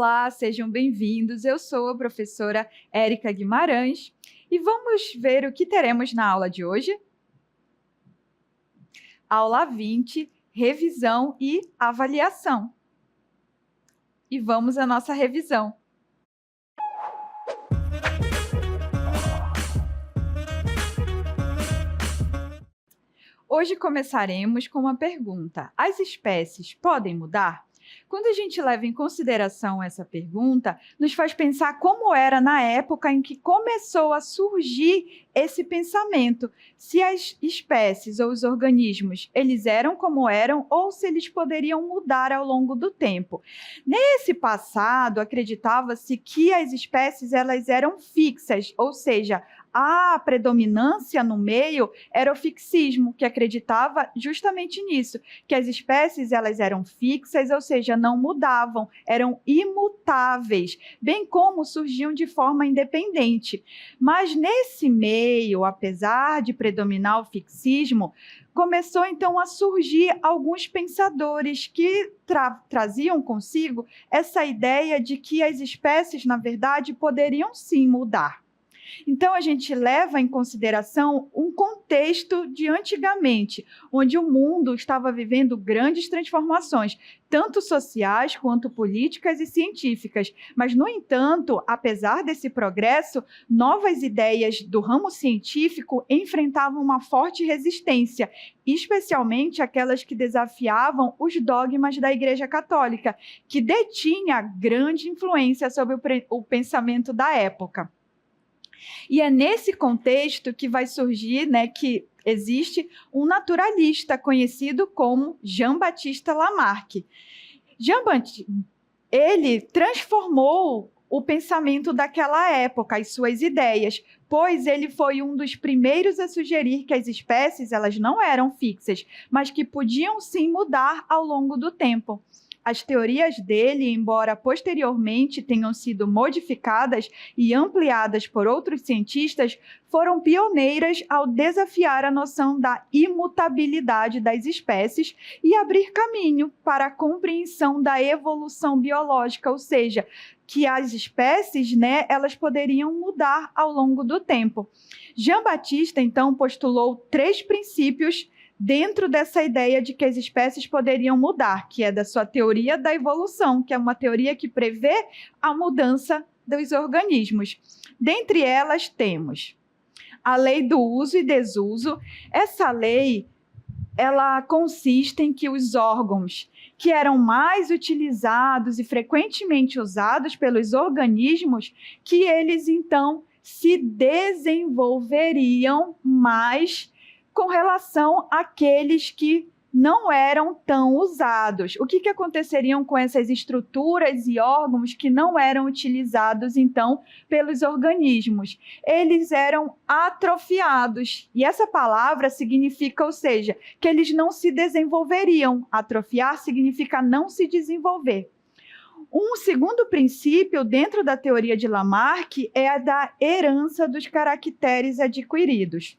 Olá, sejam bem-vindos. Eu sou a professora Érica Guimarães e vamos ver o que teremos na aula de hoje. Aula 20, revisão e avaliação. E vamos à nossa revisão. Hoje começaremos com uma pergunta: as espécies podem mudar? Quando a gente leva em consideração essa pergunta, nos faz pensar como era na época em que começou a surgir esse pensamento, se as espécies ou os organismos, eles eram como eram ou se eles poderiam mudar ao longo do tempo. Nesse passado, acreditava-se que as espécies elas eram fixas, ou seja, a predominância no meio era o fixismo, que acreditava justamente nisso, que as espécies elas eram fixas, ou seja, não mudavam, eram imutáveis, bem como surgiam de forma independente. Mas nesse meio, apesar de predominar o fixismo, começou então a surgir alguns pensadores que traziam consigo essa ideia de que as espécies, na verdade, poderiam sim mudar. Então, a gente leva em consideração um contexto de antigamente, onde o mundo estava vivendo grandes transformações, tanto sociais quanto políticas e científicas. Mas, no entanto, apesar desse progresso, novas ideias do ramo científico enfrentavam uma forte resistência, especialmente aquelas que desafiavam os dogmas da Igreja Católica, que detinha grande influência sobre o pensamento da época. E é nesse contexto que vai surgir, que existe um naturalista conhecido como Jean-Baptiste Lamarck. Ele transformou o pensamento daquela época, as suas ideias, pois ele foi um dos primeiros a sugerir que as espécies elas não eram fixas, mas que podiam sim mudar ao longo do tempo. As teorias dele, embora posteriormente tenham sido modificadas e ampliadas por outros cientistas, foram pioneiras ao desafiar a noção da imutabilidade das espécies e abrir caminho para a compreensão da evolução biológica, ou seja, que as espécies, elas poderiam mudar ao longo do tempo. Jean-Baptiste, então, postulou 3 princípios dentro dessa ideia de que as espécies poderiam mudar, que é da sua teoria da evolução, que é uma teoria que prevê a mudança dos organismos. Dentre elas temos a lei do uso e desuso. Essa lei, ela consiste em que os órgãos que eram mais utilizados e frequentemente usados pelos organismos, que eles então se desenvolveriam mais com relação àqueles que não eram tão usados. O que aconteceriam com essas estruturas e órgãos que não eram utilizados, então, pelos organismos? Eles eram atrofiados. E essa palavra significa, ou seja, que eles não se desenvolveriam. Atrofiar significa não se desenvolver. Um segundo princípio dentro da teoria de Lamarck é a da herança dos caracteres adquiridos.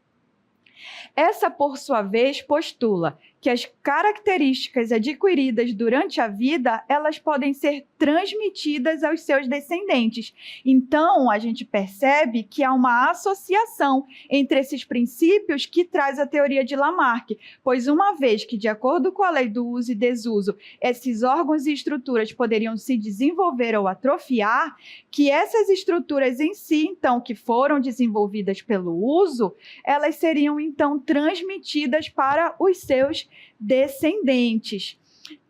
Essa, por sua vez, postula que as características adquiridas durante a vida, elas podem ser transmitidas aos seus descendentes. Então, a gente percebe que há uma associação entre esses princípios que traz a teoria de Lamarck, pois uma vez que, de acordo com a lei do uso e desuso, esses órgãos e estruturas poderiam se desenvolver ou atrofiar, que essas estruturas em si, então, que foram desenvolvidas pelo uso, elas seriam, então, transmitidas para os seus descendentes.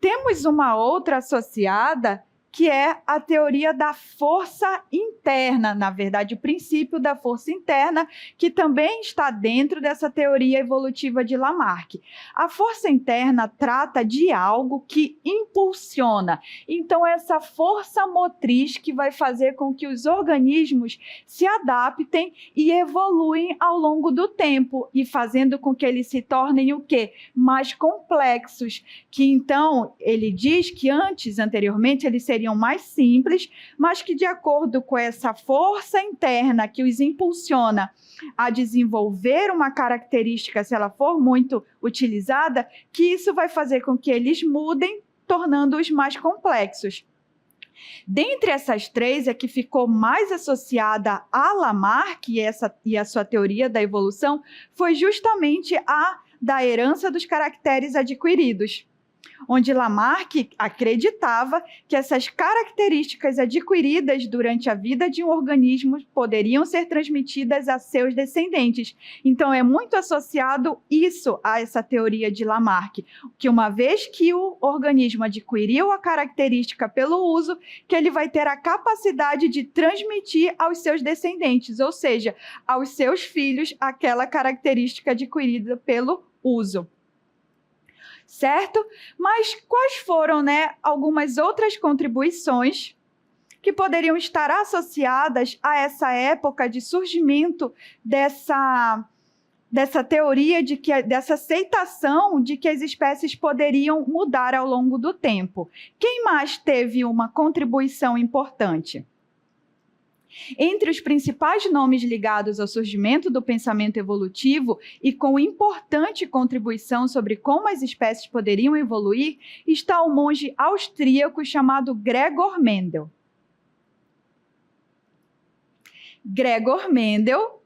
Temos uma outra associada, que é a teoria da força interna, na verdade, o princípio da força interna, que também está dentro dessa teoria evolutiva de Lamarck. A força interna trata de algo que impulsiona. Então, essa força motriz que vai fazer com que os organismos se adaptem e evoluem ao longo do tempo, e fazendo com que eles se tornem o quê? Mais complexos, que então, ele diz que anteriormente, eles seriam mais simples, mas que de acordo com essa força interna que os impulsiona a desenvolver uma característica, se ela for muito utilizada, que isso vai fazer com que eles mudem, tornando-os mais complexos. Dentre essas três, a que ficou mais associada a Lamarck e a sua teoria da evolução foi justamente a da herança dos caracteres adquiridos, onde Lamarck acreditava que essas características adquiridas durante a vida de um organismo poderiam ser transmitidas a seus descendentes. Então, é muito associado isso a essa teoria de Lamarck, que uma vez que o organismo adquiriu a característica pelo uso, que ele vai ter a capacidade de transmitir aos seus descendentes, ou seja, aos seus filhos, aquela característica adquirida pelo uso. Certo? Mas quais foram, algumas outras contribuições que poderiam estar associadas a essa época de surgimento dessa teoria, dessa aceitação de que as espécies poderiam mudar ao longo do tempo? Quem mais teve uma contribuição importante? Entre os principais nomes ligados ao surgimento do pensamento evolutivo e com importante contribuição sobre como as espécies poderiam evoluir, está o monge austríaco chamado Gregor Mendel. Gregor Mendel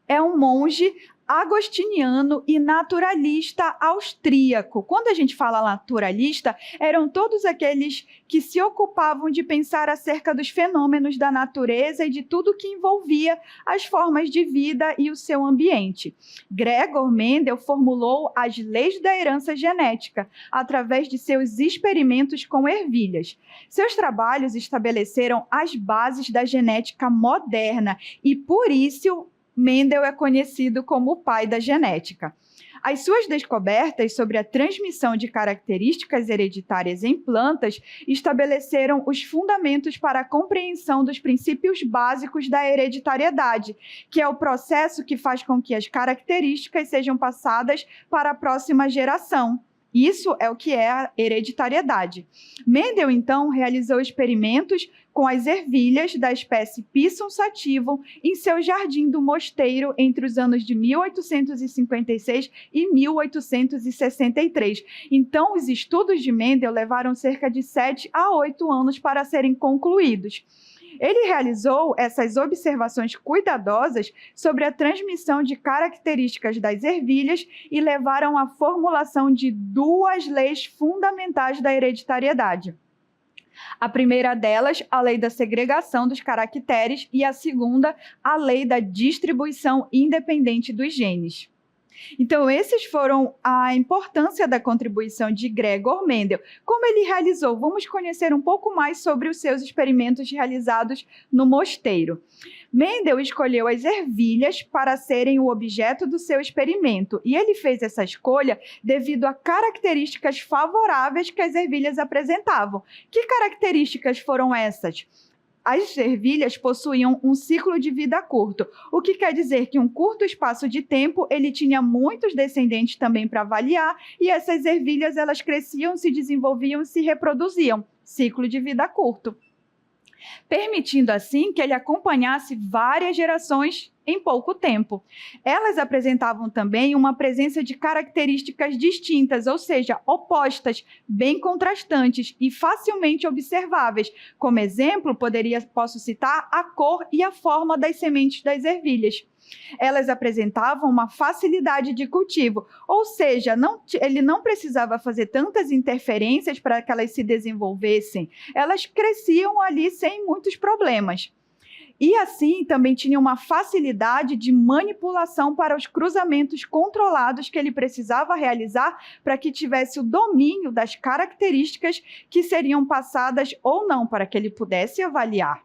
é um monge agostiniano e naturalista austríaco. Quando a gente fala naturalista, eram todos aqueles que se ocupavam de pensar acerca dos fenômenos da natureza e de tudo que envolvia as formas de vida e o seu ambiente. Gregor Mendel formulou as leis da herança genética através de seus experimentos com ervilhas. Seus trabalhos estabeleceram as bases da genética moderna e, por isso, Mendel é conhecido como o pai da genética. As suas descobertas sobre a transmissão de características hereditárias em plantas estabeleceram os fundamentos para a compreensão dos princípios básicos da hereditariedade, que é o processo que faz com que as características sejam passadas para a próxima geração. Isso é o que é a hereditariedade. Mendel, então, realizou experimentos com as ervilhas da espécie Pisum sativum em seu jardim do mosteiro entre os anos de 1856 e 1863. Então, os estudos de Mendel levaram cerca de 7 a 8 anos para serem concluídos. Ele realizou essas observações cuidadosas sobre a transmissão de características das ervilhas e levaram à formulação de 2 leis fundamentais da hereditariedade. A primeira delas, a lei da segregação dos caracteres, e a segunda, a lei da distribuição independente dos genes. Então, esses foram a importância da contribuição de Gregor Mendel. Como ele realizou? Vamos conhecer um pouco mais sobre os seus experimentos realizados no mosteiro. Mendel escolheu as ervilhas para serem o objeto do seu experimento, e ele fez essa escolha devido a características favoráveis que as ervilhas apresentavam. Que características foram essas? As ervilhas possuíam um ciclo de vida curto, o que quer dizer que em um curto espaço de tempo ele tinha muitos descendentes também para avaliar, e essas ervilhas elas cresciam, se desenvolviam e se reproduziam. Ciclo de vida curto. Permitindo assim que ele acompanhasse várias gerações em pouco tempo. Elas apresentavam também uma presença de características distintas, ou seja, opostas, bem contrastantes e facilmente observáveis. Como exemplo, posso citar a cor e a forma das sementes das ervilhas. Elas apresentavam uma facilidade de cultivo, ou seja, ele não precisava fazer tantas interferências para que elas se desenvolvessem. Elas cresciam ali sem muitos problemas. E assim também tinha uma facilidade de manipulação para os cruzamentos controlados que ele precisava realizar para que tivesse o domínio das características que seriam passadas ou não, para que ele pudesse avaliar.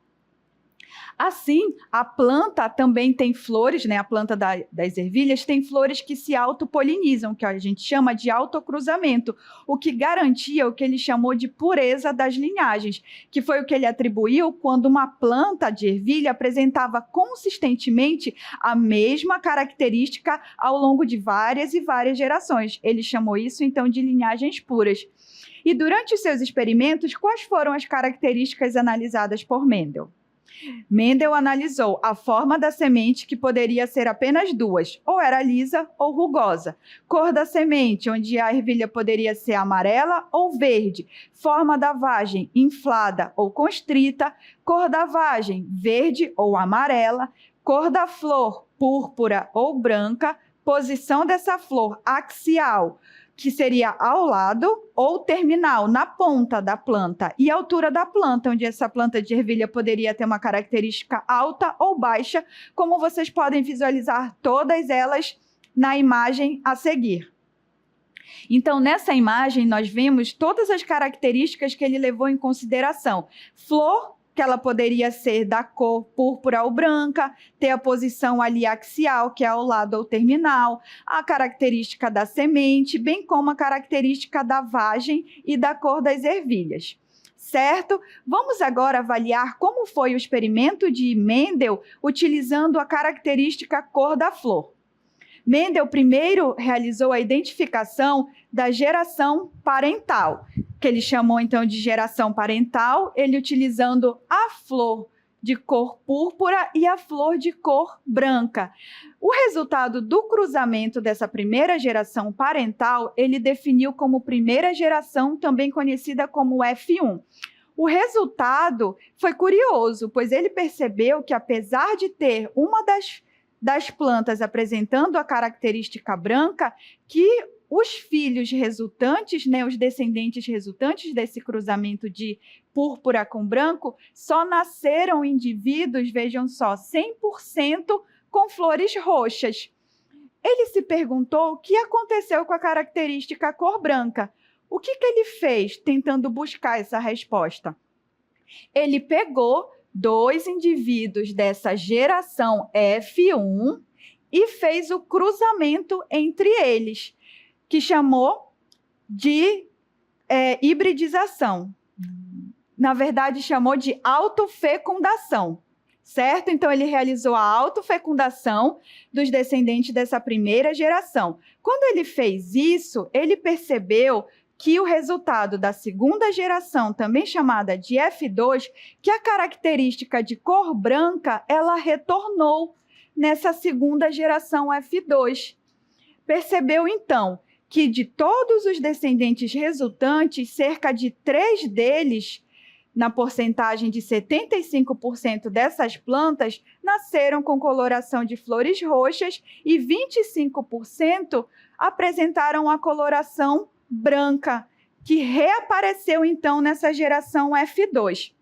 Assim, a planta também tem flores, a planta das ervilhas tem flores que se autopolinizam, que a gente chama de autocruzamento, o que garantia o que ele chamou de pureza das linhagens, que foi o que ele atribuiu quando uma planta de ervilha apresentava consistentemente a mesma característica ao longo de várias e várias gerações. Ele chamou isso, então, de linhagens puras. E durante os seus experimentos, quais foram as características analisadas por Mendel? Mendel analisou a forma da semente, que poderia ser apenas duas, ou era lisa ou rugosa. Cor da semente, onde a ervilha poderia ser amarela ou verde. Forma da vagem, inflada ou constrita. Cor da vagem, verde ou amarela. Cor da flor, púrpura ou branca. Posição dessa flor, axial, que seria ao lado, ou terminal, na ponta da planta, e a altura da planta, onde essa planta de ervilha poderia ter uma característica alta ou baixa, como vocês podem visualizar todas elas na imagem a seguir. Então, nessa imagem, nós vemos todas as características que ele levou em consideração. Flor, que ela poderia ser da cor púrpura ou branca, ter a posição ali axial, que é ao lado ou terminal, a característica da semente, bem como a característica da vagem e da cor das ervilhas. Certo? Vamos agora avaliar como foi o experimento de Mendel utilizando a característica cor da flor. Mendel primeiro realizou a identificação da geração parental, que ele chamou então de geração parental, ele utilizando a flor de cor púrpura e a flor de cor branca. O resultado do cruzamento dessa primeira geração parental, ele definiu como primeira geração, também conhecida como F1. O resultado foi curioso, pois ele percebeu que, apesar de ter uma das plantas apresentando a característica branca, que os filhos resultantes, os descendentes resultantes desse cruzamento de púrpura com branco, só nasceram indivíduos, vejam só, 100% com flores roxas. Ele se perguntou o que aconteceu com a característica cor branca. O que ele fez tentando buscar essa resposta? Ele pegou 2 indivíduos dessa geração F1 e fez o cruzamento entre eles, que chamou de hibridização. Na verdade, chamou de autofecundação, certo? Então, ele realizou a autofecundação dos descendentes dessa primeira geração. Quando ele fez isso, ele percebeu que o resultado da segunda geração, também chamada de F2, que a característica de cor branca, ela retornou nessa segunda geração F2. Percebeu, então, que de todos os descendentes resultantes, cerca de 3 deles, na porcentagem de 75% dessas plantas, nasceram com coloração de flores roxas e 25% apresentaram a coloração branca, que reapareceu então nessa geração F2.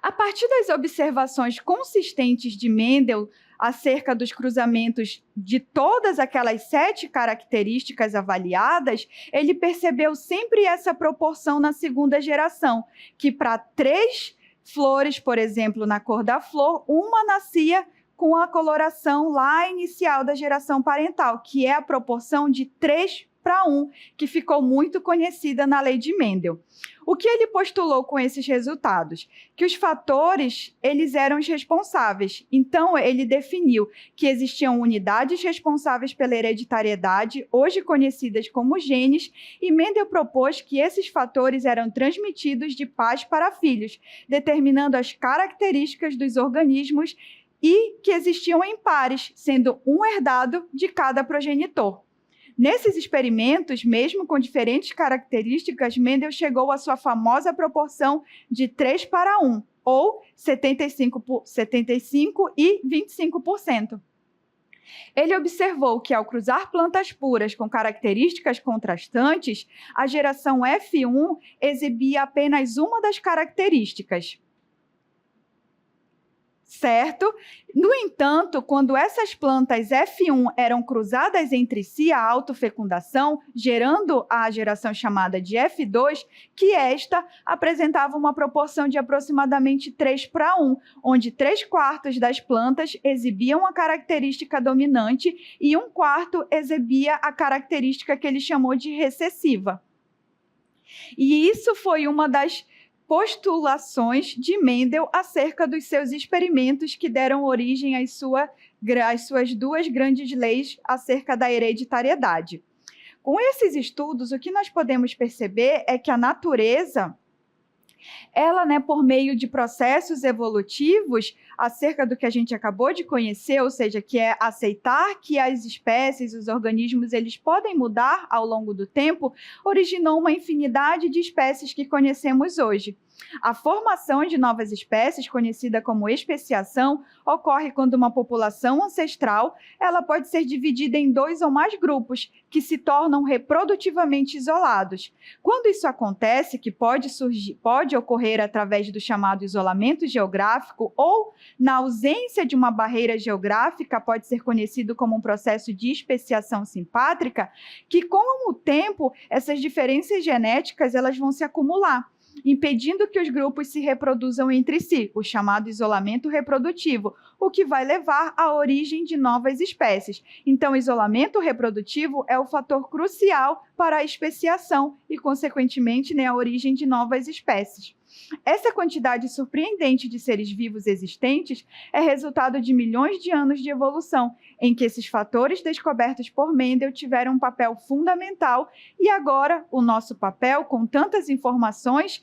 A partir das observações consistentes de Mendel acerca dos cruzamentos de todas aquelas 7 características avaliadas, ele percebeu sempre essa proporção na segunda geração, que para 3 flores, por exemplo, na cor da flor, uma nascia com a coloração lá inicial da geração parental, que é a proporção de 3:1, que ficou muito conhecida na lei de Mendel. O que ele postulou com esses resultados? Que os fatores, eles eram os responsáveis. Então, ele definiu que existiam unidades responsáveis pela hereditariedade, hoje conhecidas como genes, e Mendel propôs que esses fatores eram transmitidos de pais para filhos, determinando as características dos organismos e que existiam em pares, sendo um herdado de cada progenitor. Nesses experimentos, mesmo com diferentes características, Mendel chegou à sua famosa proporção de 3:1, ou 75 e 25%. Ele observou que, ao cruzar plantas puras com características contrastantes, a geração F1 exibia apenas uma das características. Certo? No entanto, quando essas plantas F1 eram cruzadas entre si, a autofecundação, gerando a geração chamada de F2, que esta apresentava uma proporção de aproximadamente 3:1, onde 3/4 das plantas exibiam a característica dominante e 1/4 exibia a característica que ele chamou de recessiva. E isso foi uma das postulações de Mendel acerca dos seus experimentos que deram origem às suas 2 grandes leis acerca da hereditariedade. Com esses estudos, o que nós podemos perceber é que a natureza Ela, né, por meio de processos evolutivos, acerca do que a gente acabou de conhecer, ou seja, que é aceitar que as espécies, os organismos, eles podem mudar ao longo do tempo, originou uma infinidade de espécies que conhecemos hoje. A formação de novas espécies, conhecida como especiação, ocorre quando uma população ancestral ela pode ser dividida em 2 ou mais grupos, que se tornam reprodutivamente isolados. Quando isso acontece, que pode ocorrer através do chamado isolamento geográfico ou na ausência de uma barreira geográfica, pode ser conhecido como um processo de especiação simpátrica, que com o tempo essas diferenças genéticas elas vão se acumular, impedindo que os grupos se reproduzam entre si, o chamado isolamento reprodutivo, o que vai levar à origem de novas espécies. Então, o isolamento reprodutivo é o fator crucial para a especiação e, consequentemente, né, a origem de novas espécies. Essa quantidade surpreendente de seres vivos existentes é resultado de milhões de anos de evolução, em que esses fatores descobertos por Mendel tiveram um papel fundamental, e agora o nosso papel, com tantas informações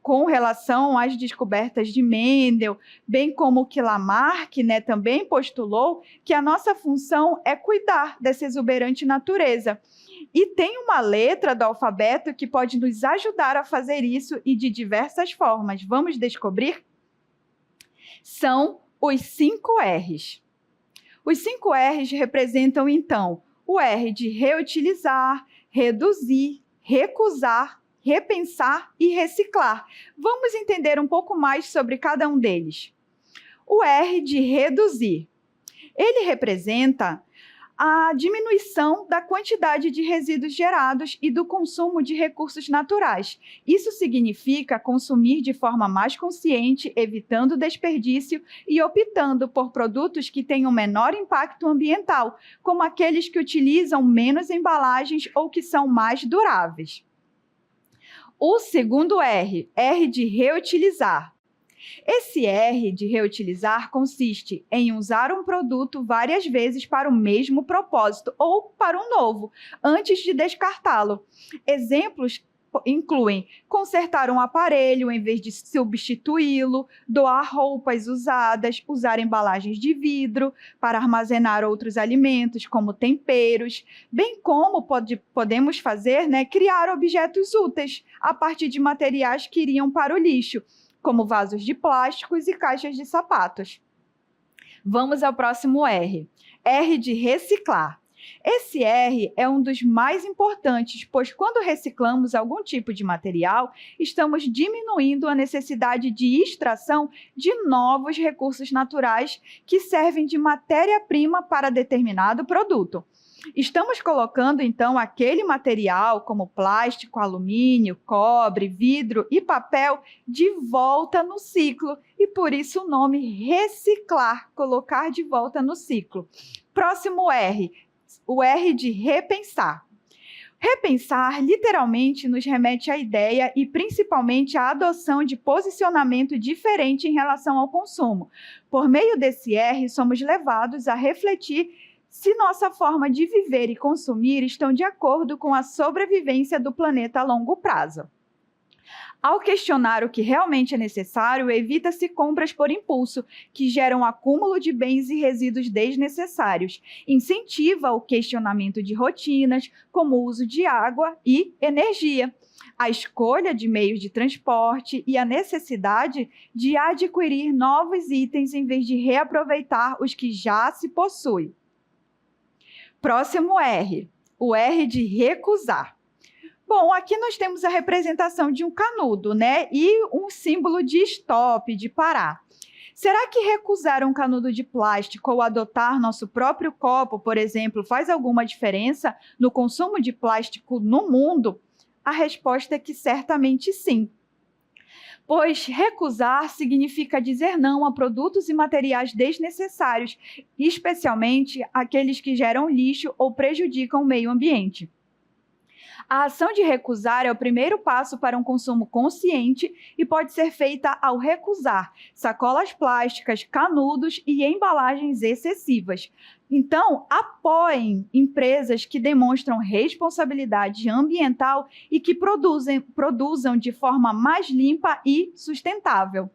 com relação às descobertas de Mendel, bem como que Lamarck, né, também postulou, que a nossa função é cuidar dessa exuberante natureza. E tem uma letra do alfabeto que pode nos ajudar a fazer isso e de diversas formas. Vamos descobrir? São os 5 R's. Os 5 R's representam, então, o R de reutilizar, reduzir, recusar, repensar e reciclar. Vamos entender um pouco mais sobre cada um deles. O R de reduzir. Ele representa a diminuição da quantidade de resíduos gerados e do consumo de recursos naturais. Isso significa consumir de forma mais consciente, evitando desperdício e optando por produtos que tenham menor impacto ambiental, como aqueles que utilizam menos embalagens ou que são mais duráveis. O segundo R, R de reutilizar. Esse R de reutilizar consiste em usar um produto várias vezes para o mesmo propósito ou para um novo, antes de descartá-lo. Exemplos incluem consertar um aparelho em vez de substituí-lo, doar roupas usadas, usar embalagens de vidro para armazenar outros alimentos, como temperos, bem como podemos fazer, né, criar objetos úteis a partir de materiais que iriam para o lixo, como vasos de plásticos e caixas de sapatos. Vamos ao próximo R. R de reciclar. Esse R é um dos mais importantes, pois quando reciclamos algum tipo de material, estamos diminuindo a necessidade de extração de novos recursos naturais que servem de matéria-prima para determinado produto. Estamos colocando, então, aquele material, como plástico, alumínio, cobre, vidro e papel, de volta no ciclo, e por isso o nome reciclar, colocar de volta no ciclo. Próximo R, o R de repensar. Repensar literalmente nos remete à ideia e principalmente à adoção de posicionamento diferente em relação ao consumo. Por meio desse R, somos levados a refletir se nossa forma de viver e consumir estão de acordo com a sobrevivência do planeta a longo prazo. Ao questionar o que realmente é necessário, evita-se compras por impulso, que geram acúmulo de bens e resíduos desnecessários. Incentiva o questionamento de rotinas, como o uso de água e energia, a escolha de meios de transporte e a necessidade de adquirir novos itens em vez de reaproveitar os que já se possui. Próximo R, o R de recusar. Bom, aqui nós temos a representação de um canudo, né? E um símbolo de stop, de parar. Será que recusar um canudo de plástico ou adotar nosso próprio copo, por exemplo, faz alguma diferença no consumo de plástico no mundo? A resposta é que certamente sim. Pois recusar significa dizer não a produtos e materiais desnecessários, especialmente aqueles que geram lixo ou prejudicam o meio ambiente. A ação de recusar é o primeiro passo para um consumo consciente e pode ser feita ao recusar sacolas plásticas, canudos e embalagens excessivas. Então, apoiem empresas que demonstram responsabilidade ambiental e que produzam de forma mais limpa e sustentável.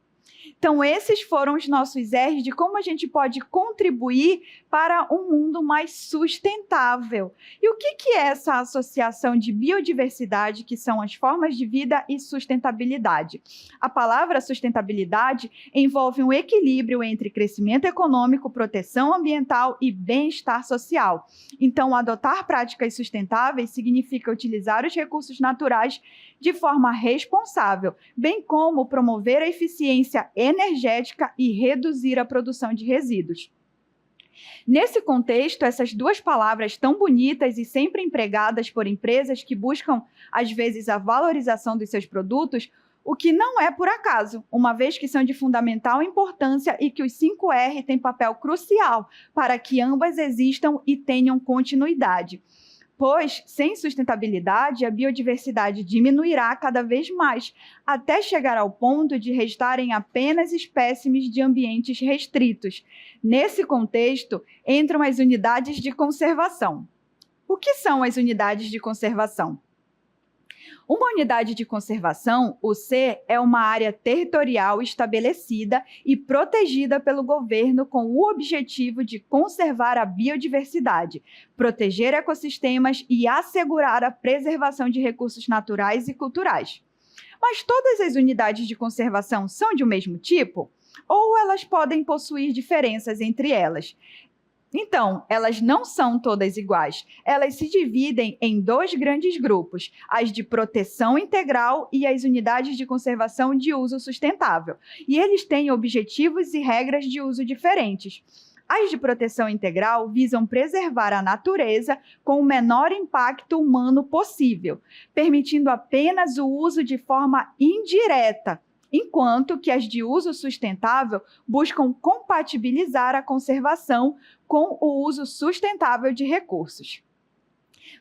Então, esses foram os nossos R's de como a gente pode contribuir para um mundo mais sustentável. E o que é essa associação de biodiversidade, que são as formas de vida, e sustentabilidade? A palavra sustentabilidade envolve um equilíbrio entre crescimento econômico, proteção ambiental e bem-estar social. Então, adotar práticas sustentáveis significa utilizar os recursos naturais de forma responsável, bem como promover a eficiência energética e reduzir a produção de resíduos. Nesse contexto, essas duas palavras tão bonitas e sempre empregadas por empresas que buscam, às vezes, a valorização dos seus produtos, o que não é por acaso, uma vez que são de fundamental importância e que os 5R têm papel crucial para que ambas existam e tenham continuidade. Pois, sem sustentabilidade, a biodiversidade diminuirá cada vez mais, até chegar ao ponto de restarem apenas espécimes de ambientes restritos. Nesse contexto, entram as unidades de conservação. O que são as unidades de conservação? Uma unidade de conservação, UC, é uma área territorial estabelecida e protegida pelo governo com o objetivo de conservar a biodiversidade, proteger ecossistemas e assegurar a preservação de recursos naturais e culturais. Mas todas as unidades de conservação são de um mesmo tipo? Ou elas podem possuir diferenças entre elas? Então, elas não são todas iguais. Elas se dividem em dois grandes grupos, as de proteção integral e as unidades de conservação de uso sustentável. E eles têm objetivos e regras de uso diferentes. As de proteção integral visam preservar a natureza com o menor impacto humano possível, permitindo apenas o uso de forma indireta, enquanto que as de uso sustentável buscam compatibilizar a conservação com o uso sustentável de recursos.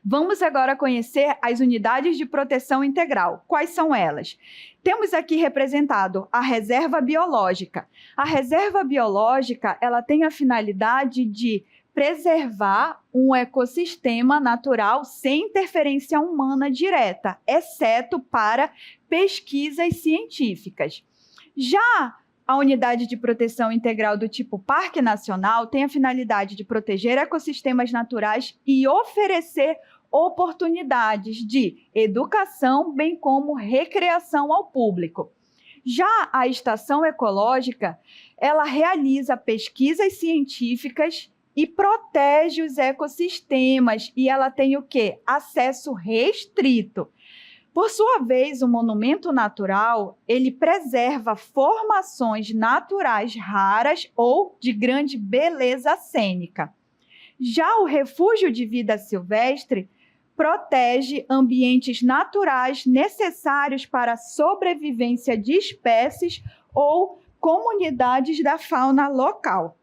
Vamos agora conhecer as unidades de proteção integral. Quais são elas? Temos aqui representado a reserva biológica. A reserva biológica, ela tem a finalidade de preservar um ecossistema natural sem interferência humana direta, exceto para pesquisas científicas. Já a unidade de proteção integral do tipo Parque Nacional tem a finalidade de proteger ecossistemas naturais e oferecer oportunidades de educação, bem como recreação ao público. Já a estação ecológica, ela realiza pesquisas científicas e protege os ecossistemas, e ela tem o quê? Acesso restrito. Por sua vez, o monumento natural, ele preserva formações naturais raras ou de grande beleza cênica. Já o refúgio de vida silvestre protege ambientes naturais necessários para a sobrevivência de espécies ou comunidades da fauna local.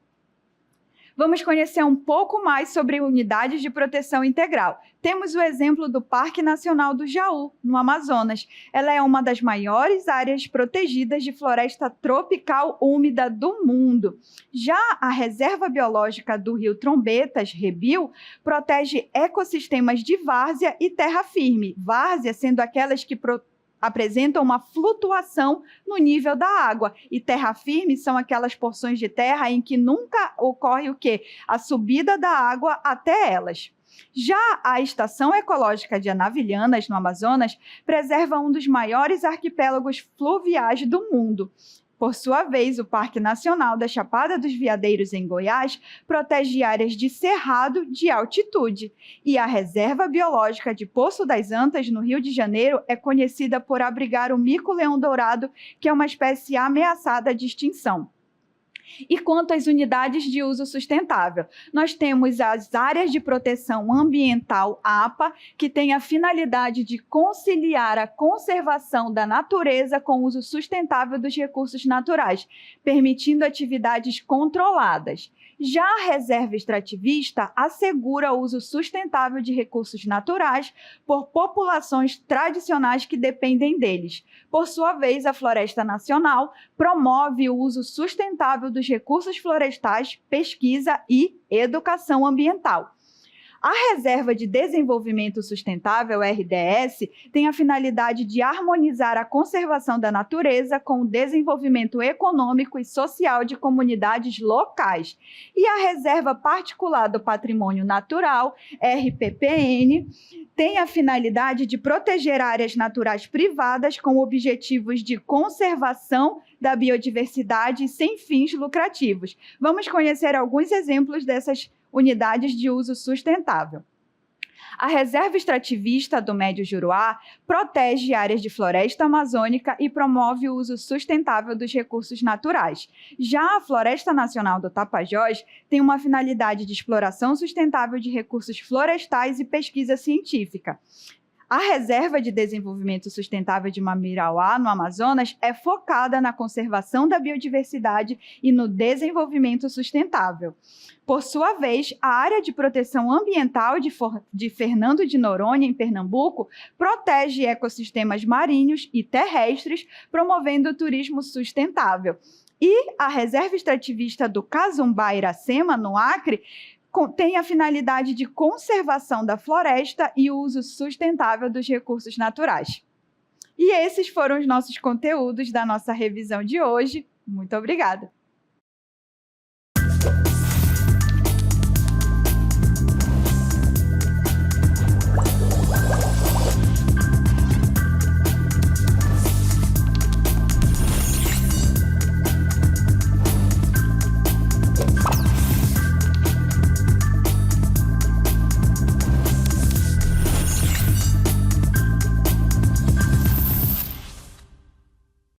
Vamos conhecer um pouco mais sobre unidades de proteção integral. Temos o exemplo do Parque Nacional do Jaú, no Amazonas. Ela é uma das maiores áreas protegidas de floresta tropical úmida do mundo. Já a Reserva Biológica do Rio Trombetas, Rebio, protege ecossistemas de várzea e terra firme. Várzea sendo aquelas que apresentam uma flutuação no nível da água. E terra firme são aquelas porções de terra em que nunca ocorre o quê? A subida da água até elas. Já a Estação Ecológica de Anavilhanas, no Amazonas, preserva um dos maiores arquipélagos fluviais do mundo. Por sua vez, o Parque Nacional da Chapada dos Veadeiros, em Goiás, protege áreas de cerrado de altitude. E a Reserva Biológica de Poço das Antas, no Rio de Janeiro, é conhecida por abrigar o mico-leão-dourado, que é uma espécie ameaçada de extinção. E quanto às unidades de uso sustentável, nós temos as áreas de proteção ambiental APA, que tem a finalidade de conciliar a conservação da natureza com o uso sustentável dos recursos naturais, permitindo atividades controladas. Já a reserva extrativista assegura o uso sustentável de recursos naturais por populações tradicionais que dependem deles. Por sua vez, a Floresta Nacional promove o uso sustentável dos recursos florestais, pesquisa e educação ambiental. A Reserva de Desenvolvimento Sustentável, RDS, tem a finalidade de harmonizar a conservação da natureza com o desenvolvimento econômico e social de comunidades locais. E a Reserva Particular do Patrimônio Natural, RPPN, tem a finalidade de proteger áreas naturais privadas com objetivos de conservação da biodiversidade sem fins lucrativos. Vamos conhecer alguns exemplos dessas unidades de uso sustentável. A Reserva Extrativista do Médio Juruá protege áreas de floresta amazônica e promove o uso sustentável dos recursos naturais. Já a Floresta Nacional do Tapajós tem uma finalidade de exploração sustentável de recursos florestais e pesquisa científica. A Reserva de Desenvolvimento Sustentável de Mamirauá, no Amazonas, é focada na conservação da biodiversidade e no desenvolvimento sustentável. Por sua vez, a Área de Proteção Ambiental de Fernando de Noronha, em Pernambuco, protege ecossistemas marinhos e terrestres, promovendo o turismo sustentável. E a Reserva Extrativista do Cazumbá-Iracema, no Acre, tem a finalidade de conservação da floresta e uso sustentável dos recursos naturais. E esses foram os nossos conteúdos da nossa revisão de hoje. Muito obrigada!